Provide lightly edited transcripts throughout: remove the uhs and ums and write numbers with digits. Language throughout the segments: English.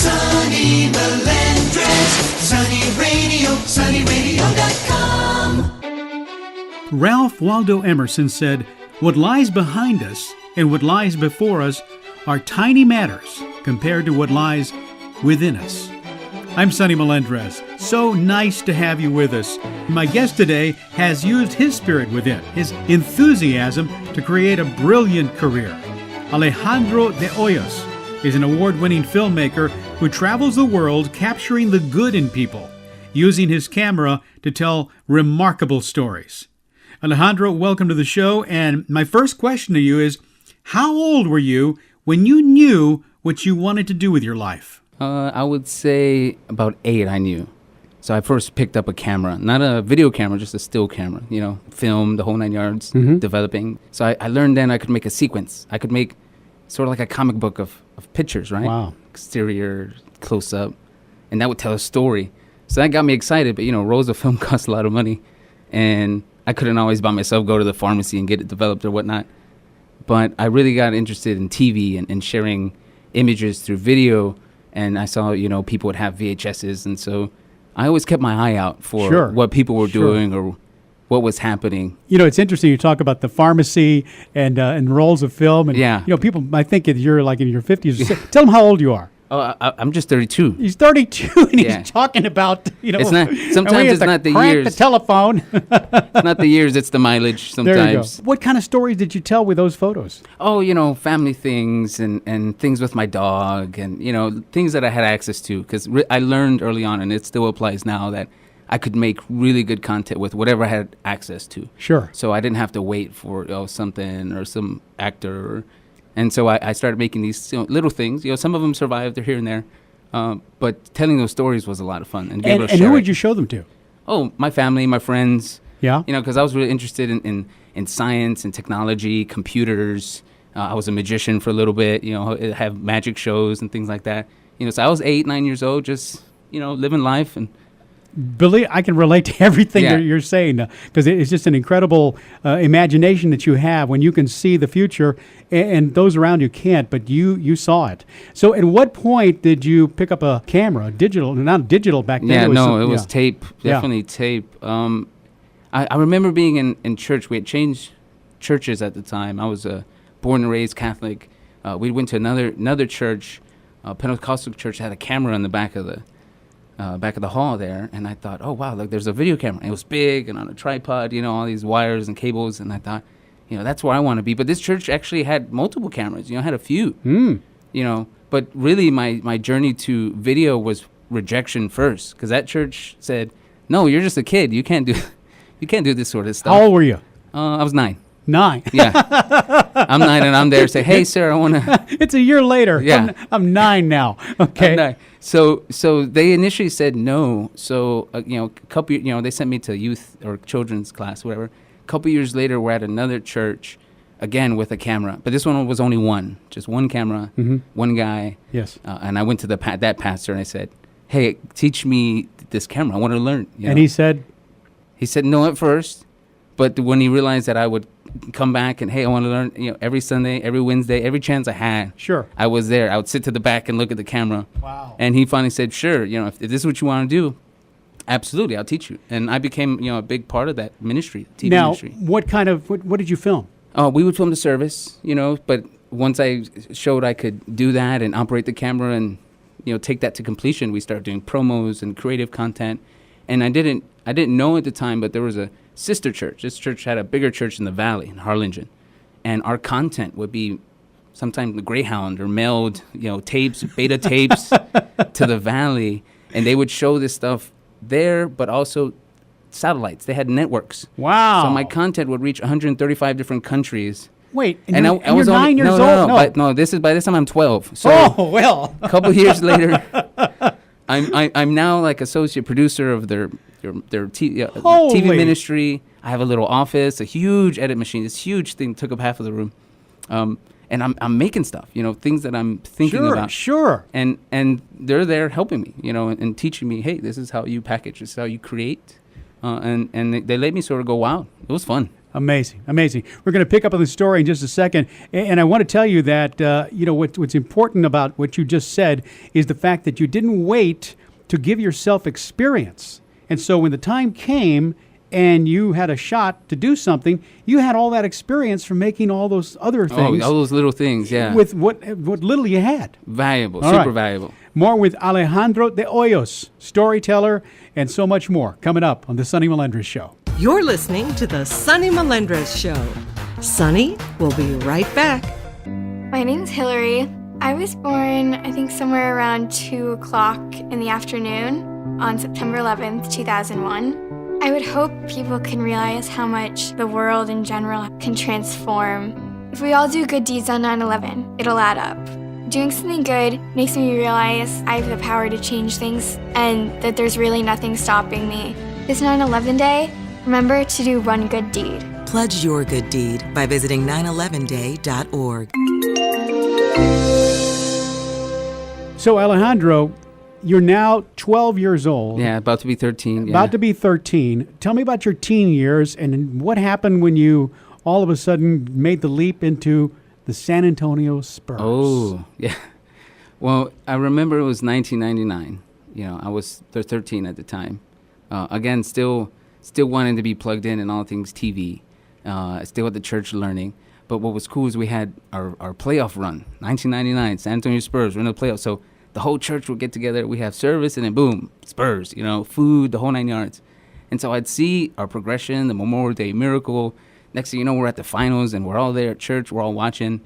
Sonny Melendrez, Sonny Radio, sonnyradio.com. Ralph Waldo Emerson said, "What lies behind us and what lies before us are tiny matters compared to what lies within us." I'm Sonny Melendrez. So nice to have you with us. My guest today has used his spirit within, his enthusiasm, to create a brilliant career. Alejandro de Hoyos is an award-winning filmmaker who travels the world capturing the good in people, using his camera to tell remarkable stories. Alejandro, welcome to the show. And my first question to you is, how old were you when you knew what you wanted to do with your life? I would say about 8 I knew. So I first picked up a camera, not a video camera, just a still camera, film, the whole 9 yards, developing. So I learned then I could make a sequence. I could make sort of like a comic book of pictures, right? Wow. Exterior, close up, and that would tell a story. So that got me excited, but rolls of film cost a lot of money, and I couldn't always by myself go to the pharmacy and get it developed or whatnot. But I really got interested in TV and sharing images through video, and I saw, people would have VHSs, and so I always kept my eye out for what people were doing or what was happening. It's interesting you talk about the pharmacy and rolls of film, and people might think that you're like in your 50s. Tell them how old you are. Oh, I'm just 32. He's 32, and he's talking about, It's not, sometimes it's not the years. The telephone. It's not the years, it's the mileage sometimes. There you go. What kind of stories did you tell with those photos? Oh, family things and things with my dog and, things that I had access to. Because I learned early on, and it still applies now, that I could make really good content with whatever I had access to. Sure. So I didn't have to wait for something or some actor. And so I started making these little things. Some of them survived. They're here and there. But telling those stories was a lot of fun. And who would you show them to? Oh, my family, my friends. Yeah. Because I was really interested in science and technology, computers. I was a magician for a little bit, have magic shows and things like that. So I was 8, 9 years old, just, living life. And Billy, I can relate to everything that you're saying, because it's just an incredible imagination that you have when you can see the future and those around you can't, but you saw it. So at what point did you pick up a camera, not digital back then? It was tape, definitely tape. I remember being in church. We had changed churches at the time. I was born and raised Catholic. We went to another church, Pentecostal church, had a camera in the back of the hall there, and I thought, oh wow, look, there's a video camera. It was big and on a tripod, all these wires and cables, and I thought, that's where I want to be. But this church actually had multiple cameras, had a few, but really my journey to video was rejection first, because that church said, no, you're just a kid, you can't do this sort of stuff. How old were you? I was 9. 9. Yeah. I'm 9 and I'm there. Say, hey, sir, I want to. It's a year later. Yeah. I'm 9 now. Okay. I'm 9. So they initially said no. So, they sent me to youth or children's class, whatever. A couple years later, we're at another church, again with a camera. But this one was only just one camera, one guy. Yes. And I went to that pastor and I said, hey, teach me this camera. I want to learn. And he said? He said no at first. But when he realized that I would come back and, hey, I want to learn, every Sunday, every Wednesday, every chance I had. Sure. I was there. I would sit to the back and look at the camera. Wow. And he finally said, sure, if this is what you want to do, absolutely, I'll teach you. And I became, a big part of that ministry, TV ministry. Now, what did you film? We would film the service, but once I showed I could do that and operate the camera and, take that to completion, we started doing promos and creative content. And I didn't know at the time, but there was a sister church. This church had a bigger church in the valley, in Harlingen. And our content would be sometimes the Greyhound or mailed, tapes, beta tapes to the valley. And they would show this stuff there, but also satellites. They had networks. Wow. So my content would reach 135 different countries. Wait, and I was 9 years old? No, by this time I'm 12. So a couple years later, I'm now like associate producer of their TV ministry. I have a little office, a huge edit machine. This huge thing took up half of the room. And I'm making stuff, things that I'm thinking about. Sure. And they're there helping me, and teaching me, hey, this is how you package, this is how you create. And they let me sort of go wild. It was fun. Amazing, amazing. We're going to pick up on the story in just a second, and I want to tell you that what's important about what you just said is the fact that you didn't wait to give yourself experience, and so when the time came and you had a shot to do something, you had all that experience from making all those other things. Oh, all those little things, yeah. With what little you had. Valuable, All super right. valuable. More with Alejandro de Hoyos, storyteller, and so much more coming up on the Sonny Melendrez Show. You're listening to the Sonny Melendrez Show. Sonny will be right back. My name's Hillary. I was born, I think, somewhere around 2 o'clock in the afternoon on September 11th, 2001. I would hope people can realize how much the world in general can transform. If we all do good deeds on 9/11, it'll add up. Doing something good makes me realize I have the power to change things and that there's really nothing stopping me. This 9/11 day, remember to do one good deed. Pledge your good deed by visiting 911day.org. So, Alejandro, you're now 12 years old. Yeah, about to be 13. Yeah. About to be 13. Tell me about your teen years and what happened when you all of a sudden made the leap into the San Antonio Spurs. Oh, yeah. Well, I remember it was 1999. I was 13 at the time. Again, still wanting to be plugged in all things TV. Still at the church learning. But what was cool is we had our playoff run, 1999, San Antonio Spurs. We're in the playoffs. So the whole church would get together. We have service, and then boom, Spurs, food, the whole 9 yards. And so I'd see our progression, the Memorial Day miracle. Next thing you know, we're at the finals, and we're all there at church. We're all watching.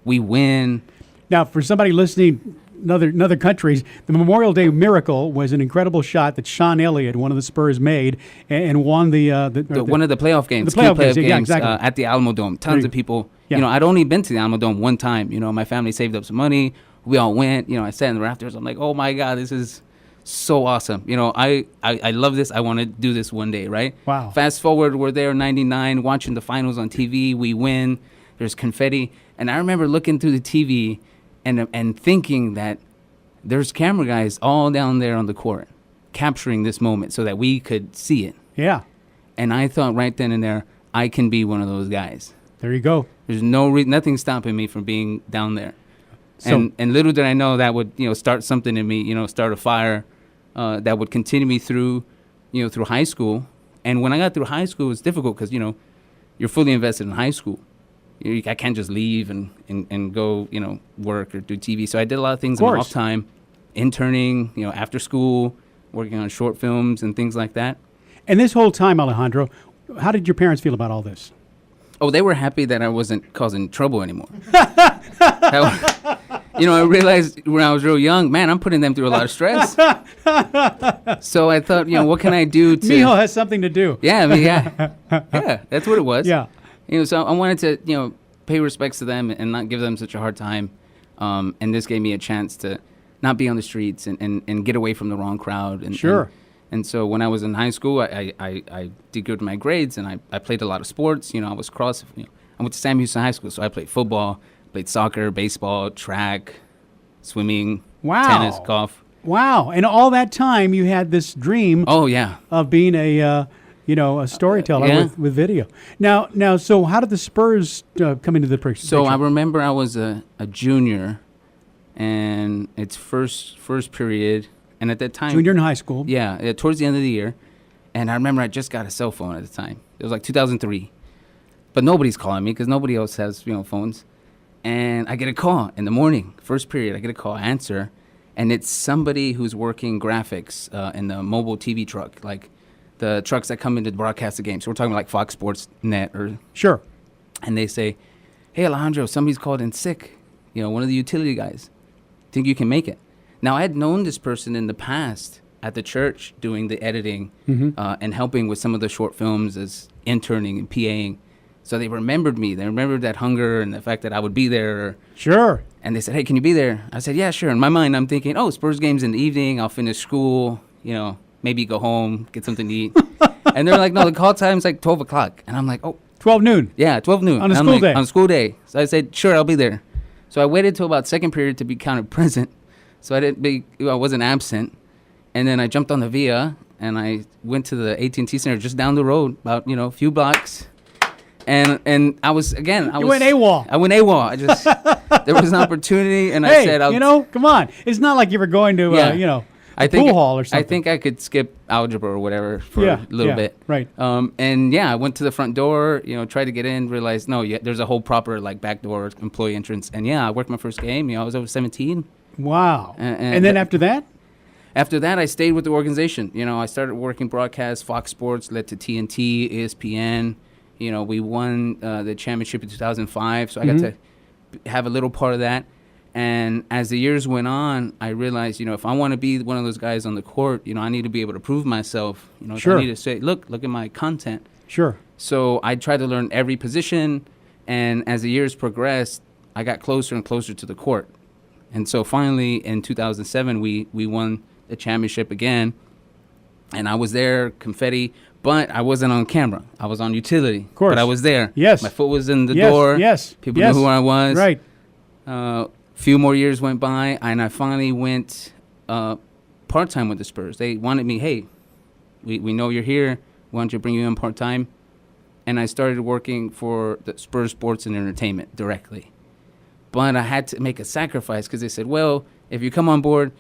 We win. Now, for somebody listening in other countries, the Memorial Day miracle was an incredible shot that Sean Elliott, one of the Spurs, made and won one of the playoff games. The playoff key games, yeah, exactly. At the Alamo Dome. Tons of people. Yeah. I'd only been to the Alamo Dome one time. My family saved up some money. We all went. I sat in the rafters. I'm like, oh my God, this is so awesome. I love this. I want to do this one day, right? Wow. Fast forward, we're there in 99, watching the finals on TV. We win. There's confetti. And I remember looking through the TV and thinking that there's camera guys all down there on the court capturing this moment so that we could see it. Yeah. And I thought right then and there, I can be one of those guys. There you go. There's nothing stopping me from being down there. So, And little did I know that would, start something in me, start a fire that would continue me through high school. And when I got through high school, it was difficult because, you're fully invested in high school. I can't just leave and go, work or do TV. So I did a lot of things in my off time, interning, after school, working on short films and things like that. And this whole time, Alejandro, how did your parents feel about all this? Oh, they were happy that I wasn't causing trouble anymore. I realized when I was real young, man, I'm putting them through a lot of stress. So I thought, what can I do to... Mijo has something to do. Yeah, yeah, that's what it was. Yeah. So I wanted to, pay respects to them and not give them such a hard time. And this gave me a chance to not be on the streets and get away from the wrong crowd. And, Sure. And so when I was in high school, I did good in my grades, and I played a lot of sports. I was cross. I went to Sam Houston High School, so I played football, played soccer, baseball, track, swimming, tennis, golf. Wow. And all that time you had this dream Oh, yeah. of being a storyteller with video. Now, so how did the Spurs come into the picture? So I remember I was a junior, and it's first period. And at that time... Junior in high school. Yeah, towards the end of the year. And I remember I just got a cell phone at the time. It was like 2003. But nobody's calling me because nobody else has, phones. And I get a call in the morning, first period. I get a call, I answer. And it's somebody who's working graphics in the mobile TV truck, like the trucks that come in to broadcast the game. So we're talking like Fox Sports Net or... Sure. And they say, hey, Alejandro, somebody's called in sick. One of the utility guys. Think you can make it? Now, I had known this person in the past at the church doing the editing and helping with some of the short films as interning and PAing. So they remembered me. They remembered that hunger and the fact that I would be there. Sure. And they said, hey, can you be there? I said, yeah, sure. In my mind, I'm thinking, oh, Spurs game's in the evening. I'll finish school, maybe go home, get something to eat. And they're like, no, the call time's like 12 o'clock. And I'm like, oh. 12 noon. Yeah, 12 noon. On a school day. On a school day. So I said, sure, I'll be there. So I waited till about second period to be counted present. So I wasn't absent. And then I jumped on the Via and I went to the AT&T Center just down the road, about, a few blocks. And I was You went AWOL. I went AWOL. I just there was an opportunity, and I said, come on. It's not like you were going to, pool hall or something. I think I could skip algebra or whatever for a little bit. Right. And I went to the front door, tried to get in, realized, there's a whole proper like back door employee entrance. And I worked my first game. I was over 17. Wow. And then after that? After that, I stayed with the organization. I started working broadcast, Fox Sports, led to TNT, ESPN. We won the championship in 2005, so I got to have a little part of that. And as the years went on, I realized, if I want to be one of those guys on the court, I need to be able to prove myself. Sure. I need to say, look at my content. Sure. So I tried to learn every position, and as the years progressed, I got closer and closer to the court. And so finally, in 2007, we won the championship again, and I was there, confetti. But I wasn't on camera. I was on utility. Of course. But I was there. Yes. My foot was in the door. Yes. People knew who I was. Right. Few more years went by, and I finally went part-time with the Spurs. They wanted me, hey, we know you're here. Why don't you bring you in part-time? And I started working for the Spurs Sports and Entertainment directly. But I had to make a sacrifice because they said, well, if you come on board,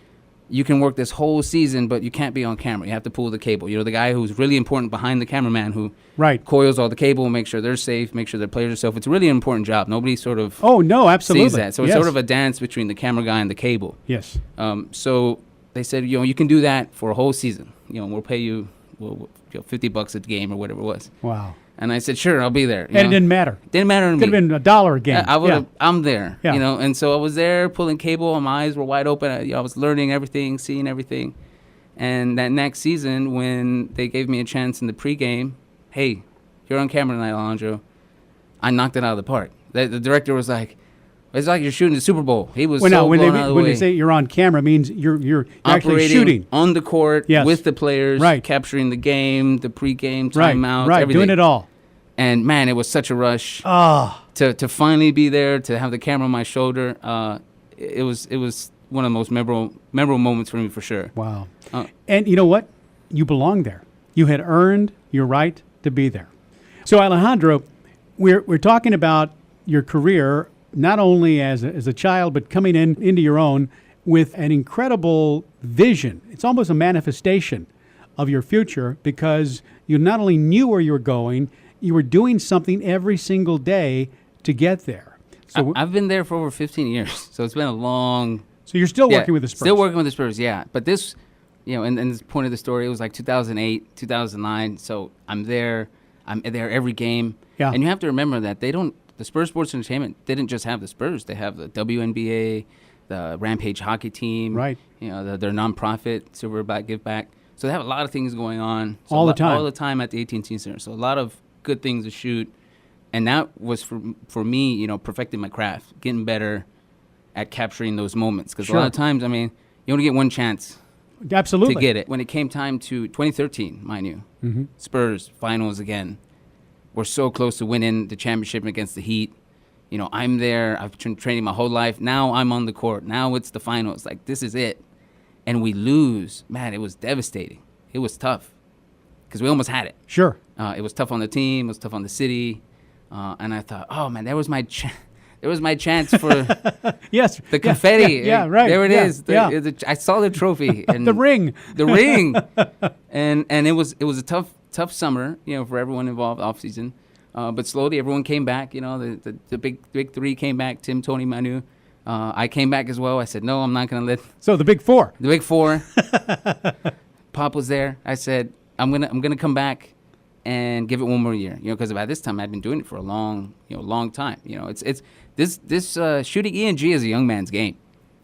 you can work this whole season, but you can't be on camera. You have to pull the cable. The guy who's really important behind the cameraman who coils all the cable, make sure they're safe, make sure their players are safe. It's a really important job. Nobody sort of absolutely sees that. So it's sort of a dance between the camera guy and the cable. Yes. So they said, you can do that for a whole season. We'll pay you $50 a game or whatever it was. Wow. And I said, sure, I'll be there. And it didn't matter. Didn't matter to me. Could have been $1 a game. I'm there, Yeah. And so I was there pulling cable, and my eyes were wide open. I was learning everything, seeing everything. And that next season, when they gave me a chance in the pregame, hey, you're on camera tonight, Alejandro, I knocked it out of the park. The director was like, it's like you're shooting the Super Bowl. He was blown out of the way. When they say you're on camera, it means you're actually operating shooting on the court with the players, capturing the game, the pregame, timeouts, everything. Doing it all. And man, it was such a rush to finally be there, to have the camera on my shoulder. It was one of the most memorable moments for me, for sure. Wow. And you know what? You belong there. You had earned your right to be there. So Alejandro, we're talking about your career, not only as a child, but coming into your own with an incredible vision. It's almost a manifestation of your future, because you not only knew where you were going, you were doing something every single day to get there. So I've been there for over 15 years, so it's been a long... So you're still working with the Spurs? Still working with the Spurs, yeah. But this, and this point of the story, it was like 2008, 2009, so I'm there every game. Yeah. And you have to remember that the Spurs Sports Entertainment didn't just have the Spurs. They have the WNBA, the Rampage hockey team. Right. Their nonprofit, Silverback Give Back. So they have a lot of things going on. So all the time. All the time at the AT&T Center. So a lot of good things to shoot. And that was for me, perfecting my craft, getting better at capturing those moments. Because a lot of times, you only get one chance. Absolutely. To get it. When it came time to 2013, mind you, Spurs finals again. We're so close to winning the championship against the Heat. I'm there. I've been training my whole life. Now I'm on the court. Now it's the finals. Like, this is it. And we lose. Man, it was devastating. It was tough because we almost had it. Sure. It was tough on the team. It was tough on the city. And I thought, oh, man, there was my chance for yes, the confetti. Yeah, right. There it is. I saw the trophy. And the ring. The ring. And it was a tough summer, for everyone involved, off season. But slowly everyone came back. The big three came back. Tim, Tony, Manu. I came back as well. I said, no, I'm not going to let. So the big four. The big four. Pop was there. I said, I'm gonna come back and give it one more year. Because by this time I'd been doing it for a long time. It's this shooting E&G is a young man's game.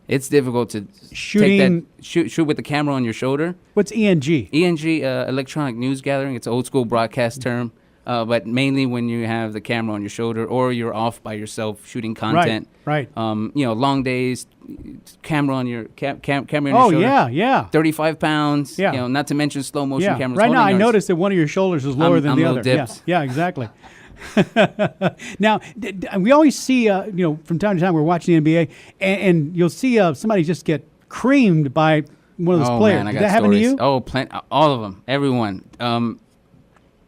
It's difficult to shoot with the camera on your shoulder. What's E&G? E&G, electronic news gathering. It's an old school broadcast term. But mainly when you have the camera on your shoulder or you're off by yourself shooting content. Right. Long days, camera on your camera on your shoulder. Oh, yeah. 35 pounds. Yeah. Not to mention slow motion cameras. Right now, I noticed that one of your shoulders is lower than the other. Dips. Yeah, exactly. Now, we always see, from time to time, we're watching the NBA, and you'll see somebody just get creamed by one of those players. Man, I Did got that happen to you? Oh, all of them, everyone.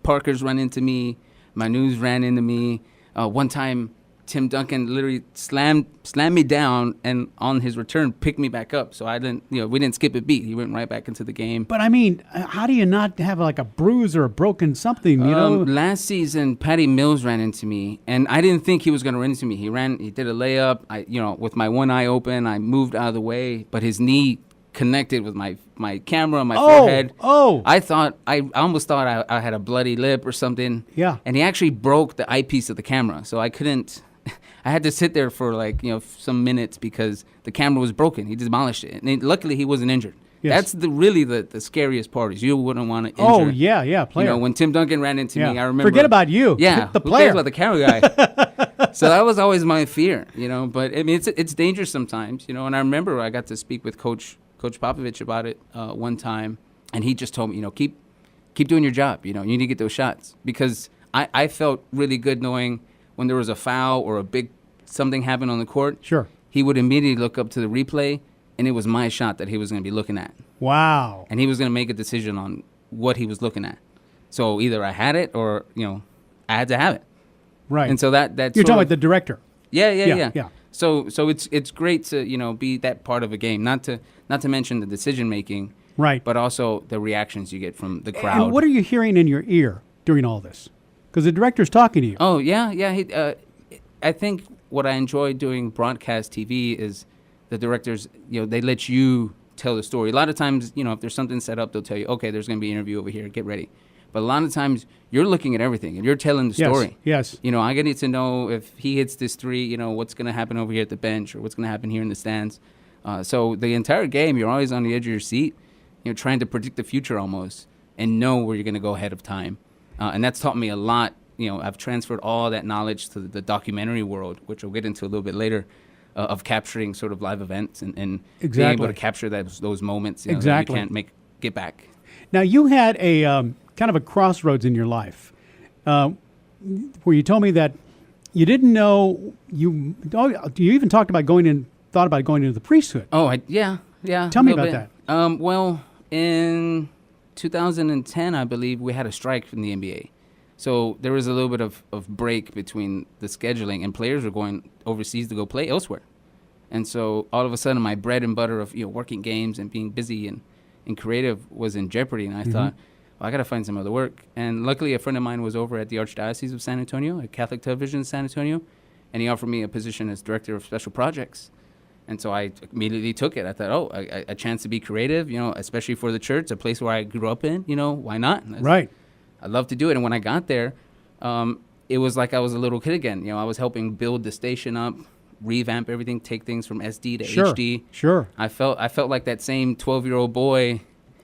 Parker's run into me. My news ran into me. One time, Tim Duncan literally slammed me down, and on his return, picked me back up. So I didn't, we didn't skip a beat. He went right back into the game. But I mean, how do you not have like a bruise or a broken something? Last season, Patty Mills ran into me, and I didn't think he was going to run into me. He did a layup. With my one eye open, I moved out of the way, but his knee connected with my camera, my forehead. I almost thought I had a bloody lip or something. Yeah. And he actually broke the eyepiece of the camera, so I couldn't. I had to sit there for some minutes because the camera was broken. He demolished it, and luckily he wasn't injured. Yes. That's really the scariest part is you wouldn't want to injure. Oh yeah, player. When Tim Duncan ran into me, I remember. Forget about you. Yeah, the who player. cares about the camera guy? So that was always my fear, But I mean, it's dangerous sometimes, And I remember I got to speak with Coach Popovich about it one time, and he just told me, keep doing your job. You need to get those shots because I felt really good knowing when there was a foul or a big something happened on the court. Sure. He would immediately look up to the replay, and it was my shot that he was going to be looking at. Wow. And he was going to make a decision on what he was looking at. So either I had it or, I had to have it. Right. And so that you're talking about the director. Yeah. So it's great to, be that part of a game, not to mention the decision making. Right. But also the reactions you get from the crowd. And what are you hearing in your ear during all this? Because the director's talking to you. Oh, yeah. I think what I enjoy doing broadcast TV is the directors, they let you tell the story. A lot of times, if there's something set up, they'll tell you, okay, there's going to be an interview over here, get ready. But a lot of times, you're looking at everything, and you're telling the story. Yes. I need to know if he hits this three, what's going to happen over here at the bench or what's going to happen here in the stands. So the entire game, you're always on the edge of your seat, trying to predict the future almost and know where you're going to go ahead of time. And that's taught me a lot. I've transferred all that knowledge to the documentary world, which we'll get into a little bit later, of capturing sort of live events and exactly. being able to capture those moments that you can't get back. Now, you had a kind of a crossroads in your life where you told me that you didn't know you even thought about going into the priesthood. Oh, yeah. Tell me about that. Well, in 2010, I believe, we had a strike from the NBA. So there was a little bit of break between the scheduling, and players were going overseas to go play elsewhere. And so all of a sudden, my bread and butter of working games and being busy and creative was in jeopardy. And I thought, well, I got to find some other work. And luckily, a friend of mine was over at the Archdiocese of San Antonio, at Catholic Television in San Antonio, and he offered me a position as director of special projects. And so I immediately took it. I thought, a chance to be creative, especially for the church, a place where I grew up in, why not? Right. I'd love to do it. And when I got there, it was like I was a little kid again. I was helping build the station up, revamp everything, take things from SD to HD. Sure. I felt like that same 12-year-old boy.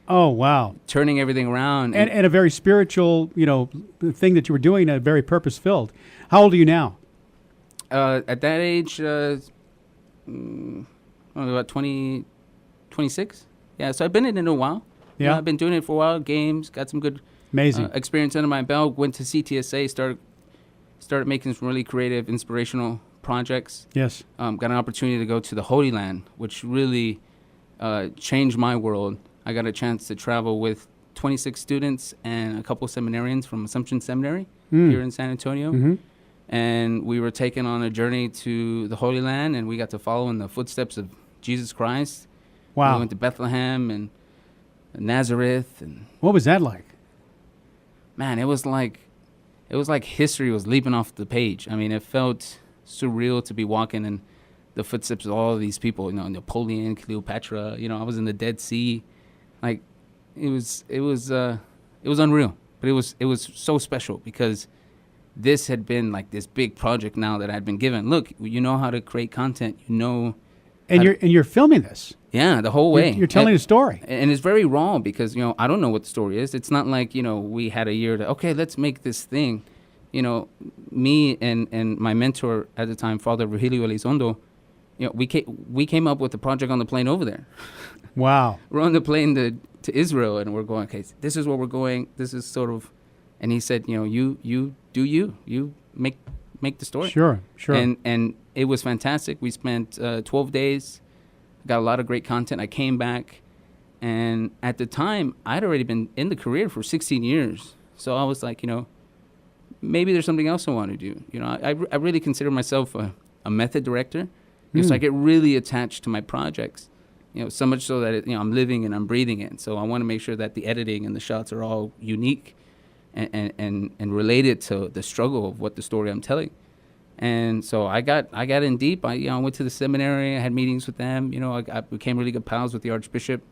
Oh, wow. Turning everything around. And a very spiritual, thing that you were doing, very purpose-filled. How old are you now? At that age, about 26. Yeah, so I've been in it a while. Yeah. I've been doing it for a while, games, got some good amazing experience under my belt, went to CTSA, started making some really creative, inspirational projects. Yes. Got an opportunity to go to the Holy Land, which really changed my world. I got a chance to travel with 26 students and a couple seminarians from Assumption Seminary here in San Antonio. Mm-hmm. And we were taken on a journey to the Holy Land, and we got to follow in the footsteps of Jesus Christ. Wow. We went to Bethlehem and Nazareth. And what was that like? Man, it was like history was leaping off the page. I mean, it felt surreal to be walking in the footsteps of all of these people, Napoleon, Cleopatra, I was in the Dead Sea. Like, it was unreal, but it was so special because this had been like this big project now that I'd been given. Look, you know how to create content, and you're filming this. Yeah, the whole way. You're telling a story. And it's very raw because, I don't know what the story is. It's not like, we had a year to, okay, let's make this thing. Me and my mentor at the time, Father Virgilio Elizondo, we came up with the project on the plane over there. Wow. We're on the plane to Israel, and we're going, okay, this is where we're going. This is sort of, and he said, you do you make the story. Sure. And it was fantastic. We spent 12 days, got a lot of great content. I came back, and at the time, I'd already been in the career for 16 years. So I was like, maybe there's something else I want to do. You know, I really consider myself a method director. You know, so I get really attached to my projects. You know, so much so that I'm living and I'm breathing it. So I want to make sure that the editing and the shots are all unique and related to the struggle of what the story I'm telling. And so I got in deep. I went to the seminary. I had meetings with them. You know, I became really good pals with the Archbishop.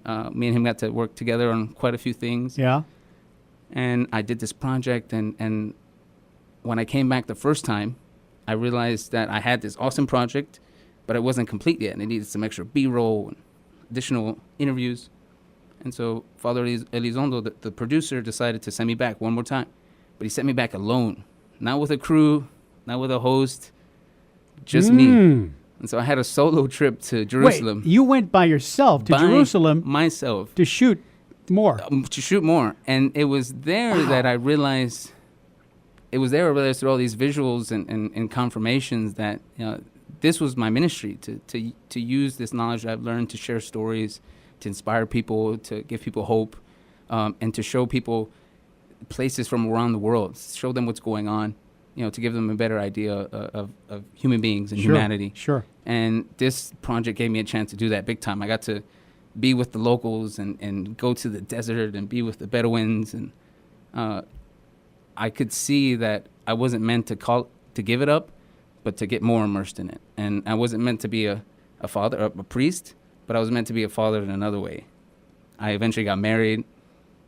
Me and him got to work together on quite a few things. Yeah. And I did this project. And when I came back the first time, I realized that I had this awesome project, but it wasn't complete yet. And it needed some extra B-roll and additional interviews. And so Father Elizondo, the producer, decided to send me back one more time. But he sent me back alone, not with a crew, not with a host, just me. And so I had a solo trip to Jerusalem. Wait, you went by yourself to Jerusalem myself to shoot more. And it was there that I realized, through all these visuals and confirmations that this was my ministry, to use this knowledge that I've learned to share stories, to inspire people, to give people hope, and to show people places from around the world, show them what's going on, to give them a better idea of human beings and humanity. Sure. And this project gave me a chance to do that big time. I got to be with the locals and go to the desert and be with the Bedouins. And I could see that I wasn't meant to give it up, but to get more immersed in it. And I wasn't meant to be a father, a priest, but I was meant to be a father in another way. I eventually got married,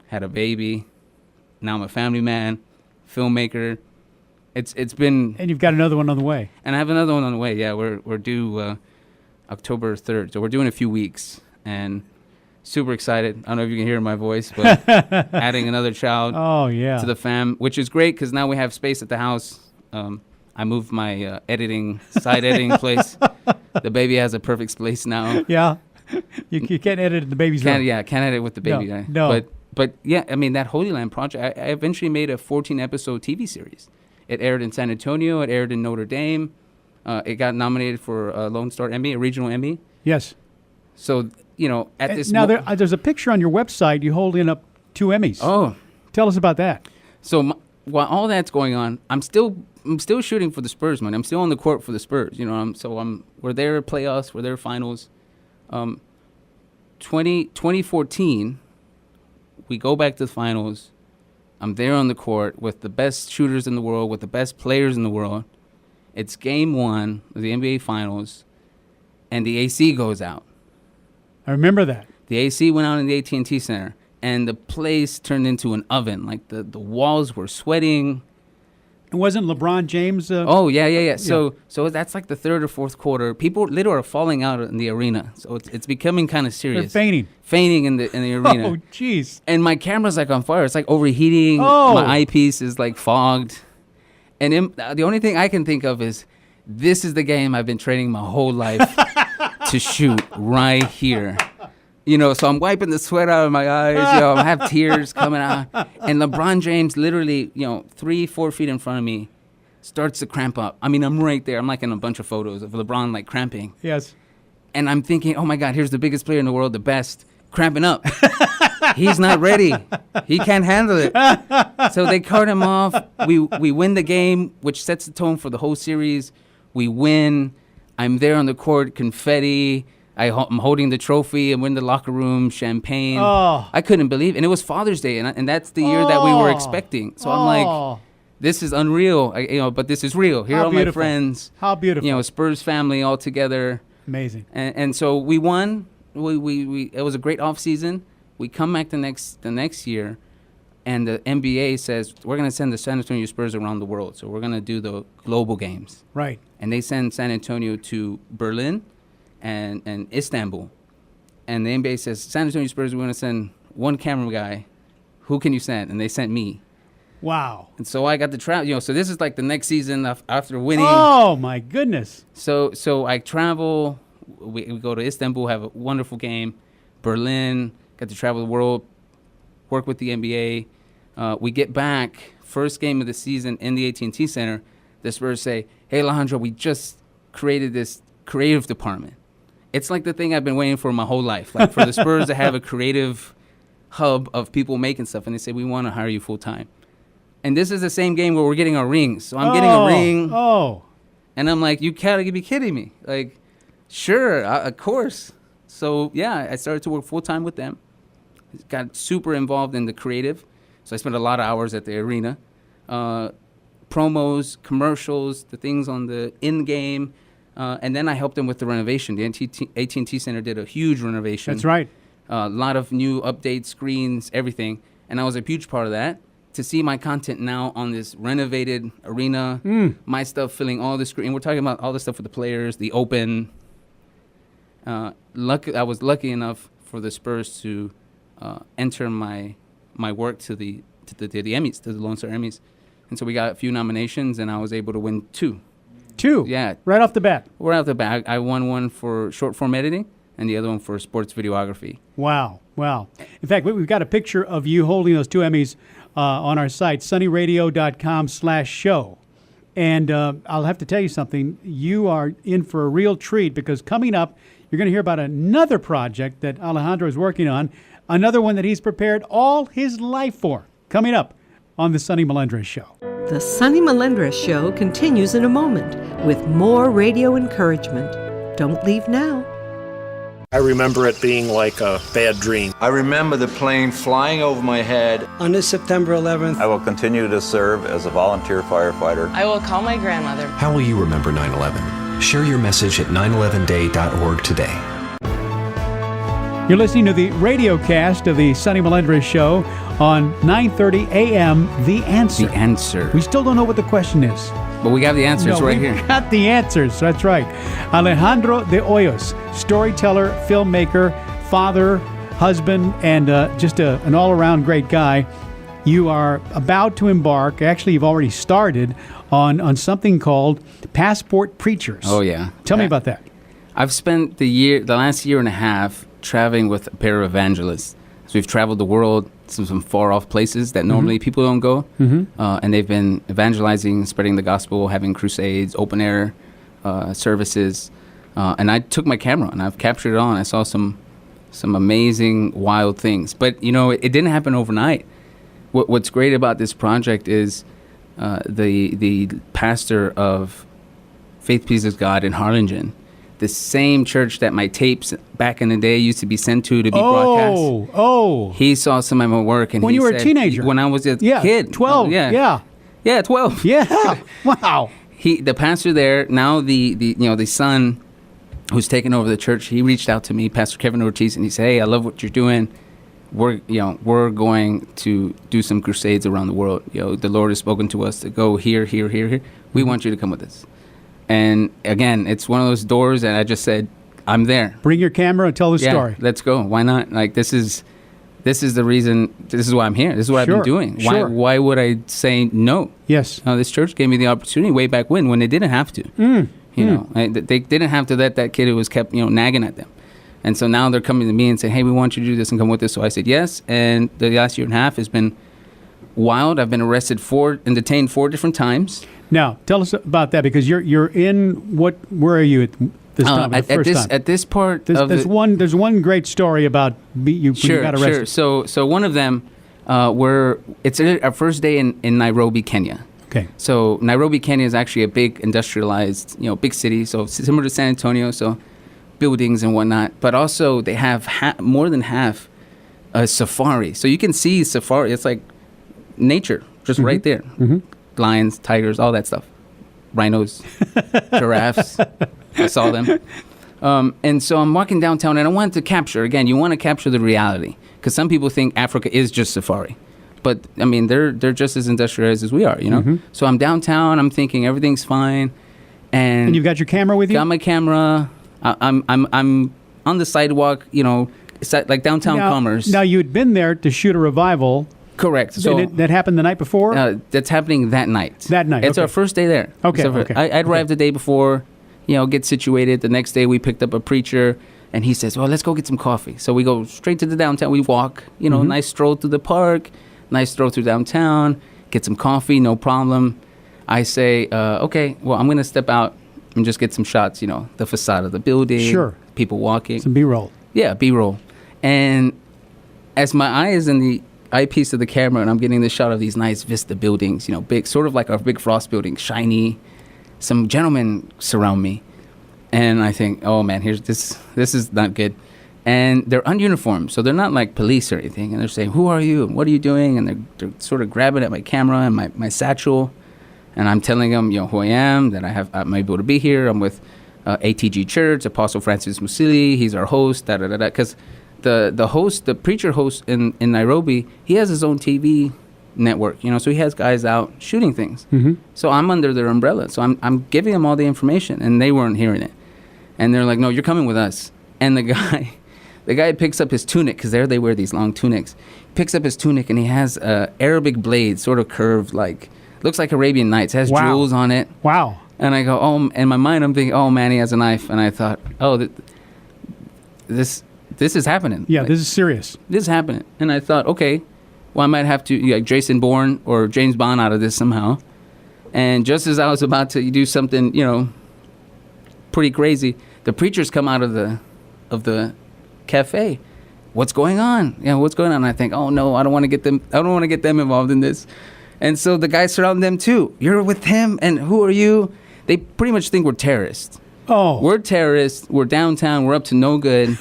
had a baby. Now I'm a family man, filmmaker. It's been... And you've got another one on the way. And I have another one on the way, yeah. We're due October 3rd, so we're doing a few weeks. And super excited. I don't know if you can hear my voice, but adding another child to the fam, which is great because now we have space at the house. I moved my side editing place. The baby has a perfect space now. Yeah. You can't edit in the baby's room. Yeah, can't edit with the baby. No. But yeah, I mean, that Holy Land project, I eventually made a 14-episode TV series. It aired in San Antonio. It aired in Notre Dame. It got nominated for a Lone Star Emmy, a regional Emmy. Yes. So, at this... Now, there's a picture on your website. You holding up 2 Emmys. Oh. Tell us about that. So while all that's going on, I'm still shooting for the Spurs, man. I'm still on the court for the Spurs. We're there playoffs. We're there finals. 2014, we go back to the finals. I'm there on the court with the best shooters in the world, with the best players in the world. It's game 1 of the NBA Finals, and the AC goes out. I remember that. The AC went out in the AT&T Center, and the place turned into an oven. Like, the walls were sweating. And wasn't LeBron James... Yeah. So that's like the third or fourth quarter. People literally are falling out in the arena. So it's becoming kind of serious. They're fainting. Fainting in the arena. Oh, jeez. And my camera's like on fire. It's like overheating. Oh. My eyepiece is like fogged. And the only thing I can think of is, this is the game I've been training my whole life to shoot right here. So I'm wiping the sweat out of my eyes. I have tears coming out. And LeBron James literally, 3-4 feet in front of me starts to cramp up. I mean, I'm right there. I'm like in a bunch of photos of LeBron like cramping. Yes. And I'm thinking, oh my God, here's the biggest player in the world, the best, cramping up. He's not ready. He can't handle it. So they cart him off. We win the game, which sets the tone for the whole series. We win. I'm there on the court, confetti. I'm holding the trophy, and we're in the locker room, champagne. Oh. I couldn't believe it. And it was Father's Day, and that's the year that we were expecting. So I'm like, this is unreal, but this is real. Here are my friends. How beautiful. Spurs family all together. Amazing. And so we won. It was a great off season. We come back the next year, and the NBA says, we're going to send the San Antonio Spurs around the world. So we're going to do the global games. Right. And they send San Antonio to Berlin and Istanbul. And the NBA says, San Antonio Spurs, we're going to send one camera guy. Who can you send? And they sent me. Wow. And so I got to travel. So this is like the next season after winning. Oh, my goodness. So I travel. We go to Istanbul, have a wonderful game. Berlin, got to travel the world, work with the NBA. We get back, first game of the season in the AT&T Center. The Spurs say, hey, Alejandro, we just created this creative department. It's like the thing I've been waiting for my whole life, like for the Spurs to have a creative hub of people making stuff. And they say, we want to hire you full time. And this is the same game where we're getting our rings. So I'm getting a ring. Oh. And I'm like, you gotta be kidding me. Like, sure, of course. So, yeah, I started to work full-time with them. Got super involved in the creative. So I spent a lot of hours at the arena. Promos, commercials, the things on the in-game. And then I helped them with the renovation. The AT&T Center did a huge renovation. That's right. A lot of new updates, screens, everything. And I was a huge part of that. To see my content now on this renovated arena, my stuff filling all the screen. We're talking about all the stuff with the players, the open. I was lucky enough for the Spurs to enter my work to the Emmys, to the Lone Star Emmys. And so we got a few nominations, and I was able to win 2. 2? Yeah. Right off the bat? Right off the bat. I won one for short form editing and the other one for sports videography. Wow. In fact, we've got a picture of you holding those 2 Emmys on our site, sunnyradio.com/show. And I'll have to tell you something. You are in for a real treat because coming up, you're going to hear about another project that Alejandro is working on, another one that he's prepared all his life for. Coming up on the Sonny Melendrez Show. The Sonny Melendrez Show continues in a moment with more radio encouragement. Don't leave now. I remember it being like a bad dream. I remember the plane flying over my head. On this September 11th, I will continue to serve as a volunteer firefighter. I will call my grandmother. How will you remember 9/11? Share your message at 911day.org today. You're listening to the radio cast of the Sonny Melendrez Show on 9:30 a.m. The Answer. The Answer. We still don't know what the question is. But we got the answers right here. We got the answers. That's right. Alejandro de Hoyos, storyteller, filmmaker, father, husband, and just an all-around great guy. You are about to embark. Actually, you've already started on something called Passport Preachers. Oh yeah. Tell me about that. I've spent the last year and a half traveling with a pair of evangelists. So we've traveled the world, some far-off places that normally people don't go. And they've been evangelizing, spreading the gospel, having crusades, open-air services. And I took my camera, and I've captured it all, and I saw some amazing, wild things. But, it didn't happen overnight. What's great about this project is the pastor of Faith Pleases God in Harlingen, the same church that my tapes back in the day used to be sent to be broadcast. Oh. He saw some of my work, and when you were a teenager. When I was a kid. 12. Yeah, 12. Yeah. Wow. The pastor there, now the son who's taken over the church, he reached out to me, Pastor Kevin Ortiz, and he said, "Hey, I love what you're doing. We're going to do some crusades around the world. The Lord has spoken to us to go here. We want you to come with us." And again, it's one of those doors, and I just said, "I'm there. Bring your camera and tell the story. Let's go. Why not? Like this is the reason. This is why I'm here. This is what I've been doing. Why would I say no? Yes. This church gave me the opportunity way back when they didn't have to. They didn't have to let that kid who was kept nagging at them. And so now they're coming to me and saying, "Hey, we want you to do this and come with us." So I said yes. And the last year and a half has been wild. I've been arrested and detained 4 different times. Now, tell us about that, because you're in what? Where are you at this time? At this part, there's one great story about you got arrested. Sure. So one of them, it's our first day in Nairobi, Kenya. Okay. So Nairobi, Kenya is actually a big industrialized, big city. So similar to San Antonio. So buildings and whatnot, but also they have more than half a safari. So you can see safari. It's like nature, just right there. Lions, tigers, all that stuff. Rhinos, giraffes. I saw them. And so I'm walking downtown, and I wanted to capture, again, you want to capture the reality. Because some people think Africa is just safari. But, I mean, they're just as industrialized as we are, So I'm downtown, I'm thinking everything's fine. And you've got your camera with you? Got my camera. I'm on the sidewalk, like downtown commerce. Now, you had been there to shoot a revival. Correct. So that happened the night before? That's happening that night. That night. It's our first day there. Okay. I arrived the day before, get situated. The next day we picked up a preacher, and he says, "Well, let's go get some coffee." So we go straight to the downtown. We walk, nice stroll through the park, nice stroll through downtown, get some coffee, no problem. I say, okay, well, I'm going to step out and just get some shots, the facade of the building. Sure. People walking. Some B-roll. Yeah, B-roll. And as my eye is eyepiece of the camera, and I'm getting this shot of these nice vista buildings, big, sort of like our big Frost building, shiny. Some gentlemen surround me, and I think, oh man, this is not good. And they're ununiformed, so they're not like police or anything. And they're saying, "Who are you? And what are you doing?" And they're sort of grabbing at my camera and my satchel, and I'm telling them, who I am, that I'm able to be here. I'm with ATG Church, Apostle Francis Musili. He's our host. Because the preacher host in Nairobi, he has his own TV network, so he has guys out shooting things. Mm-hmm. So I'm under their umbrella. So I'm giving them all the information, and they weren't hearing it. And they're like, "No, you're coming with us." And the guy picks up his tunic, because there they wear these long tunics. Picks up his tunic, and he has a Arabic blade, sort of curved, looks like Arabian Nights. Has jewels on it. Wow. And I go, oh, in my mind, I'm thinking, oh, man, he has a knife. And I thought, oh, this is happening. Yeah, this is serious. This is happening. And I thought, okay, well, I might have to Jason Bourne or James Bond out of this somehow. And just as I was about to do something, pretty crazy, the preachers come out of the cafe. What's going on? Yeah, what's going on? And I think, oh no, I don't want to get them involved in this. And so the guys surround them too. You're with him, and who are you? They pretty much think we're terrorists. Oh. We're terrorists. We're downtown. We're up to no good.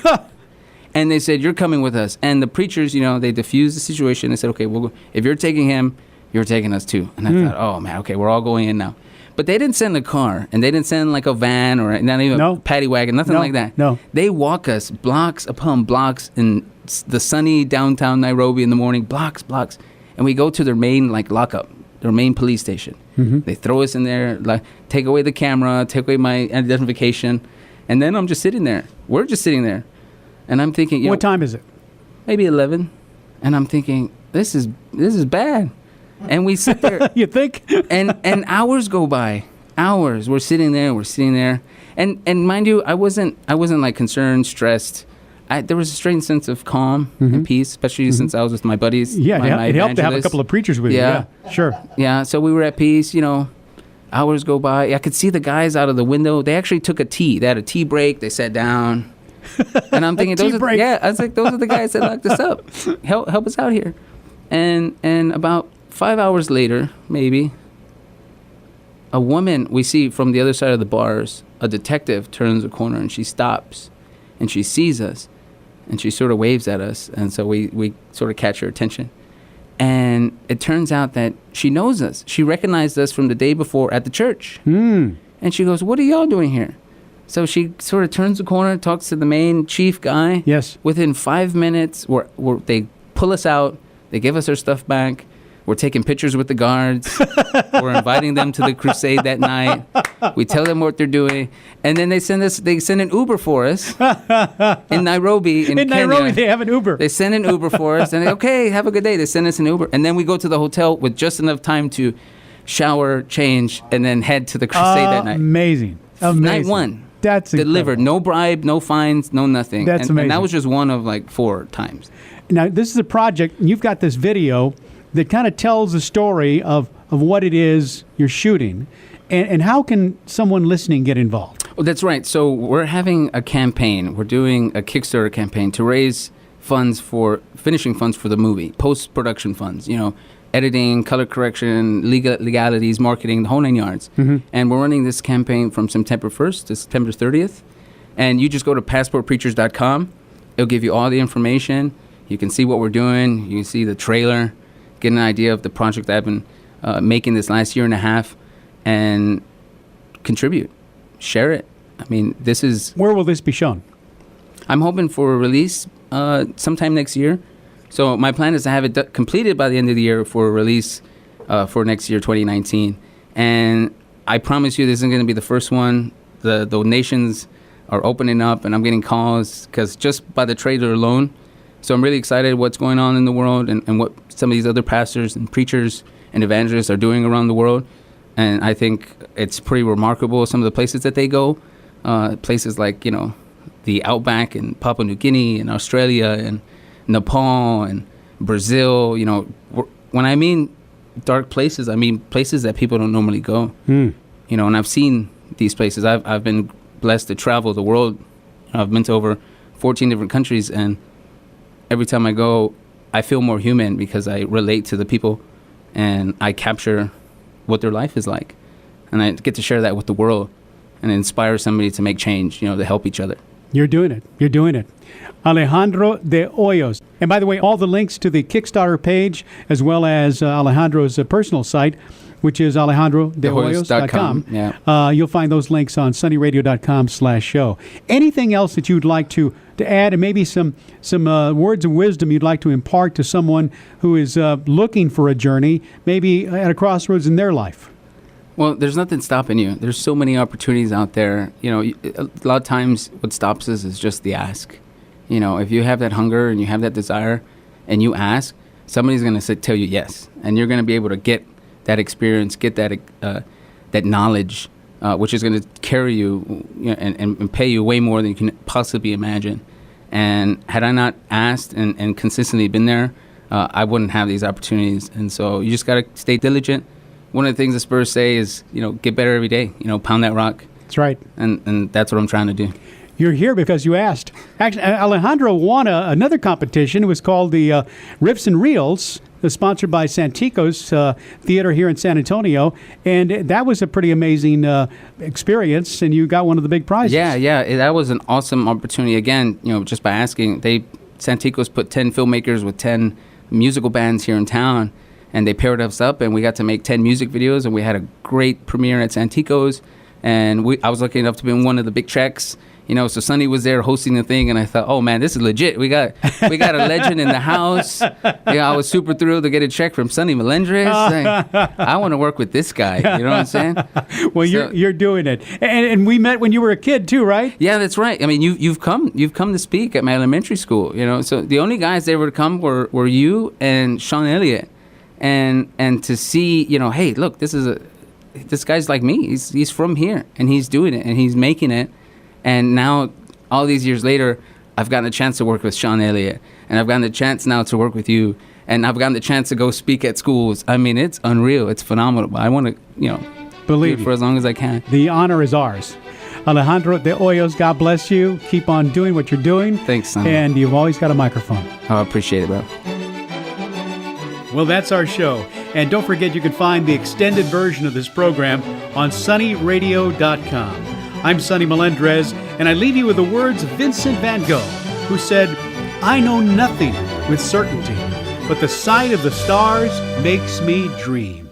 And they said, you're coming with us. And the preachers, they diffused the situation. They said, okay, well, if you're taking him, you're taking us too. And I thought, oh man, okay, we're all going in now. But they didn't send a car, and they didn't send like a van or not even a paddy wagon, nothing like that. No. They walk us blocks upon blocks in the sunny downtown Nairobi in the morning, blocks. And we go to their main lockup, their main police station. Mm-hmm. They throw us in there, take away the camera, take away my identification, and then I'm just sitting there. We're just sitting there, and I'm thinking, what time is it? Maybe 11, and I'm thinking, this is bad. And we sit there. You think? and hours go by. Hours. We're sitting there, and mind you, I wasn't concerned, stressed. There was a strange sense of calm and peace, especially since I was with my buddies. Yeah, it helped to have a couple of preachers with you. Yeah, sure. Yeah, so we were at peace, hours go by. I could see the guys out of the window. They actually took a tea. They had a tea break. They sat down. And I'm thinking, I was like, those are the guys that locked us up. Help us out here. And about 5 hours later, maybe, a woman we see from the other side of the bars, a detective turns a corner and she stops and she sees us. And she sort of waves at us, and so we sort of catch her attention. And it turns out that she knows us. She recognized us from the day before at the church. Mm. And she goes, what are y'all doing here? So she sort of turns the corner, talks to the main chief guy. Yes. Within 5 minutes, they pull us out. They give us our stuff back. We're taking pictures with the guards. We're inviting them to the crusade that night. We tell them what they're doing. And then they send an Uber for us in Nairobi, in Kenya. Nairobi, they have an Uber. They send an Uber for us. And okay, have a good day. They send us an Uber. And then we go to the hotel with just enough time to shower, change, and then head to the crusade that night. Amazing. Night one. That's delivered. Incredible. No bribe, no fines, no nothing. That's amazing. And that was just one of 4 times. Now, this is a project. You've got this video that kind of tells the story of what it is you're shooting. And how can someone listening get involved? Well, that's right. So we're having a campaign. We're doing a Kickstarter campaign to raise finishing funds for the movie, post-production funds, editing, color correction, legalities, marketing, the whole 9 yards. Mm-hmm. And we're running this campaign from September 1st to September 30th. And you just go to passportpreachers.com. It'll give you all the information. You can see what we're doing. You can see the trailer. Get an idea of the project that I've been making this last year and a half, and contribute, share it. I mean, this is... Where will this be shown? I'm hoping for a release sometime next year. So my plan is to have it completed by the end of the year for a release for next year, 2019. And I promise you this isn't going to be the first one. The donations are opening up, and I'm getting calls because just by the trailer alone. So I'm really excited what's going on in the world and what some of these other pastors and preachers and evangelists are doing around the world. And I think it's pretty remarkable, some of the places that they go, places like, the outback in Papua New Guinea and Australia and Nepal and Brazil. When I mean dark places, I mean places that people don't normally go. And I've seen these places. I've been blessed to travel the world. I've been to over 14 different countries, and every time I go, I feel more human because I relate to the people and I capture what their life is like. And I get to share that with the world and inspire somebody to make change, to help each other. You're doing it. You're doing it. Alejandro de Hoyos. And by the way, all the links to the Kickstarter page, as well as Alejandro's personal site, which is alejandrodehoyos.com. Yeah. You'll find those links on sunnyradio.com/show. Anything else that you'd like to add, and maybe some words of wisdom you'd like to impart to someone who is looking for a journey, maybe at a crossroads in their life? Well, there's nothing stopping you. There's so many opportunities out there. A lot of times what stops us is just the ask. If you have that hunger and you have that desire and you ask, somebody's going to tell you yes. And you're going to be able to get that experience, get that knowledge, which is going to carry you, and pay you way more than you can possibly imagine. And had I not asked and consistently been there, I wouldn't have these opportunities. And so you just got to stay diligent. One of the things the Spurs say is, get better every day, pound that rock. That's right. And that's what I'm trying to do. You're here because you asked. Actually, Alejandro won another competition. It was called the Riffs and Reels, sponsored by Santikos Theater here in San Antonio. And that was a pretty amazing experience, and you got one of the big prizes. Yeah. That was an awesome opportunity. Again, just by asking, Santikos put 10 filmmakers with 10 musical bands here in town, and they paired us up, and we got to make 10 music videos, and we had a great premiere at Santikos. And I was lucky enough to be in one of the big checks. So Sonny was there hosting the thing, and I thought, oh man, this is legit. We got a legend in the house. I was super thrilled to get a check from Sonny Melendrez. I want to work with this guy. You know what I'm saying? Well, you're doing it, and we met when you were a kid too, right? Yeah, that's right. I mean, you've come to speak at my elementary school. So the only guys that were to come were you and Sean Elliott, and to see, hey, look, this guy's like me. He's from here, and he's doing it, and he's making it. And now, all these years later, I've gotten a chance to work with Sean Elliott, and I've gotten the chance now to work with you, and I've gotten the chance to go speak at schools. I mean, it's unreal. It's phenomenal. I want to, believe do it for as long as I can. The honor is ours. Alejandro de Hoyos, God bless you. Keep on doing what you're doing. Thanks, Sonny. And you've always got a microphone. Oh, I appreciate it, bro. Well, that's our show. And don't forget, you can find the extended version of this program on sunnyradio.com. I'm Sonny Melendrez, and I leave you with the words of Vincent van Gogh, who said, "I know nothing with certainty, but the sight of the stars makes me dream."